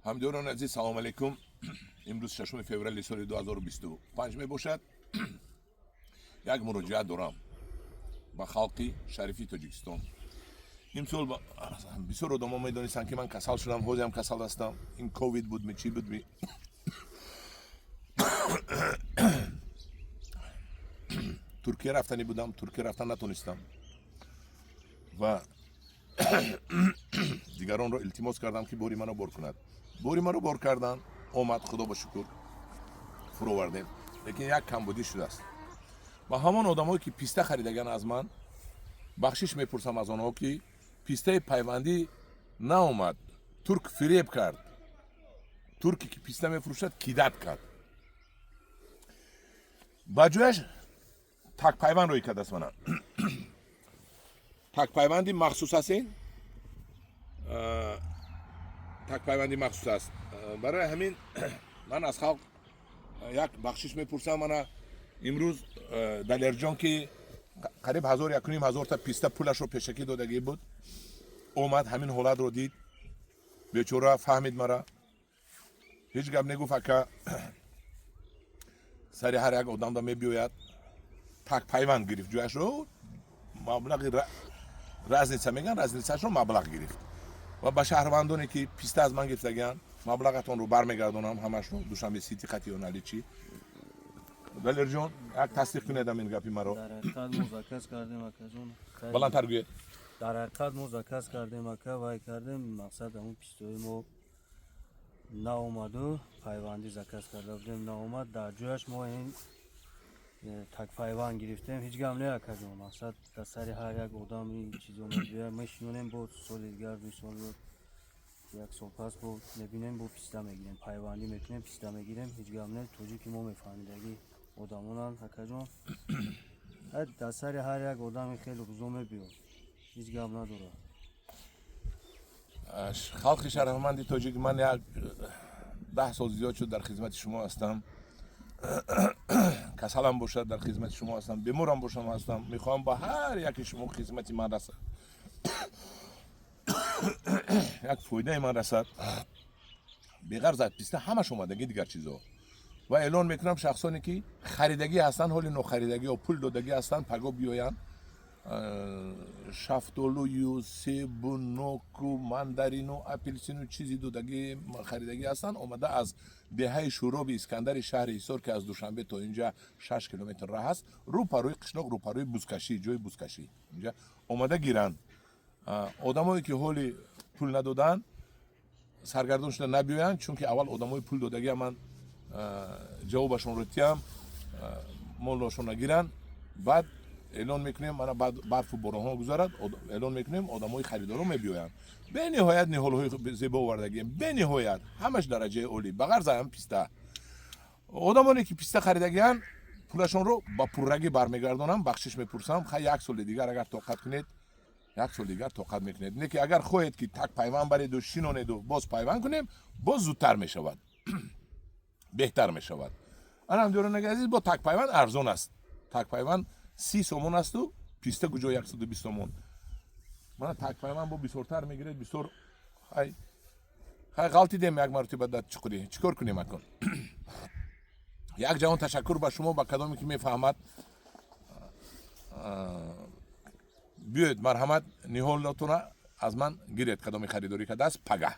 ҳамдиёрони азиз, салому алайкум. имрӯз 6 феврали соли 2025 мебошад. як муроҷиат дорам ба халқи шарифи Тоҷикистон. имсол бисёр одамон медонистанд ки ман касал шудам, ҳозирам касал ҳастам. ин ковид будми чӣ будми туркия рафтанӣ будам, туркия рафтан натонистам ва дигаронро илтимос кардам ки бори маро бор кунад. бори маро бор кардан, омад, худо ба шукр фуровардем. лекин як камбудӣ шудааст. ба ҳамон одамое ки писта харидаган аз ман бахшиш мепурсам аз онҳо ки пистаи пайвандӣ наомад, турк фиреб кард. турке ки писта мефурӯшад кидат кард. ба ҷояш такпайванд рӯй кардааст манам. такпайванди махсус аст. ин такпайванди махсус аст. барои ҳамин ман аз халқ як бахшиш мепурсам. мана имрӯз далерҷон ки қариб 1500 та писта пулашро пешакӣ додагӣ буд, омад ҳамин ҳолатро дид, бечора фаҳмид мара, ҳеҷ гап негуфт. ака сари ҳар як одамда мебиёяд, такпайванд гирифт ҷояшро, маблағи разница меган, разницашро маблағ гирифт ва ба шаҳрвандоне ки писта аз ман гирифтагиянд маблағатонро бармегардонам, ҳамашро душанбе сити қати ё нали чӣ. далерҷон, як тасдиқ кунедам ин гапи маро. дар ҳақиқат мо заказ кардем акаҷон. баландтар гӯед. дар ҳақиқат мо заказ кардем ака, вай кардем, мақсад ҳамон пистои мо наомаду пайвандӣ заказ карда будем, наомад. дар ҷояш мо ин такпайванд гирифтем. ҳеҷ гап не акаҷон, мақсад дар сари ҳар як одам ин чизо мебиёяд. мешинонем бо соли дигар, 2 сол ё 1 сол пас бо мебинем, бо писта мегирем, пайвандӣ мекунем, писта мегирем. ҳеҷ гап не, тоҷики мо мефаҳмидагӣ одамонанд акаҷон. дар сари ҳар як одами хеле рӯзо мебиёд, ҳеҷ гап надорад. халқи шарафманди тоҷик, ман як 10 сол зиёд шуд дар хизмати шумо ҳастам. касалам бошад, дар хизмати шумо ҳастам, беморам бошам ҳастам. мехоҳам ба ҳар яки шумо хизмати ман расад, як фоидаи ман расад. беғарз аз писта ҳамаш омадагӣ дигар чизо. ва эълон мекунам шахсоне ки харидагӣ ҳастанд, ҳоли нохаридагӣ ё пул додагӣ ҳастанд, паго биёянд. шафтолую, себу, ноку, мандарину, апелсину чизи додагӣ, харидагӣ ҳастанд, омада аз деҳаи шӯроби Искандари шаҳри Ҳисор ки аз Душанбе то инҷа 6 километр ра ҳаст, рӯпарӯи қишлоқ, рӯпарӯи бузкашӣ, ҷои бузкашӣ инҷа омада гиранд. одамое ки ҳоли пул надоданд, саргардон шуда набиёянд, чунки аввал одамои пул додагӣ ман ҷавобашонро диям, моллошон нагиранд. баъд эълон мекунем, мана барфу боронҳо гузарад, эълон мекунем, одамои харидоро мебиёянд. бениҳоят ниҳолҳои зебо овардагием, бениҳоят ҳамаш дараҷаи олӣ, ба ғарз ҳам писта. одамоне ки писта харидагиянд, пулашонро ба пуррагӣ бармегардонам, бахшиш мепурсам. хай як соли дигар агар тоқат кунед, як соли дигар тоқат мекунед. лекин агар хоҳед ки такпайванд бареду, шинонеду, боз пайванд кунем, боз зудтар мешавад, беҳтар мешавад. ҳамдиёрони азиз, бо такпайванд арзон аст. такпайванд 30 сомон асту, писта куҷо 120 сомон. мана такпайванд бо бисёртар мегиред, бисёр хай ғалтидем як маротиба дар чуқурӣ. чӣ кор кунем акон? як ҷавон ташаккур ба шумо, ба кадоме ки мефаҳмад. биёед марҳамат, ниҳолатона аз ман гиред, кадоме харидорӣ кардааст. пага.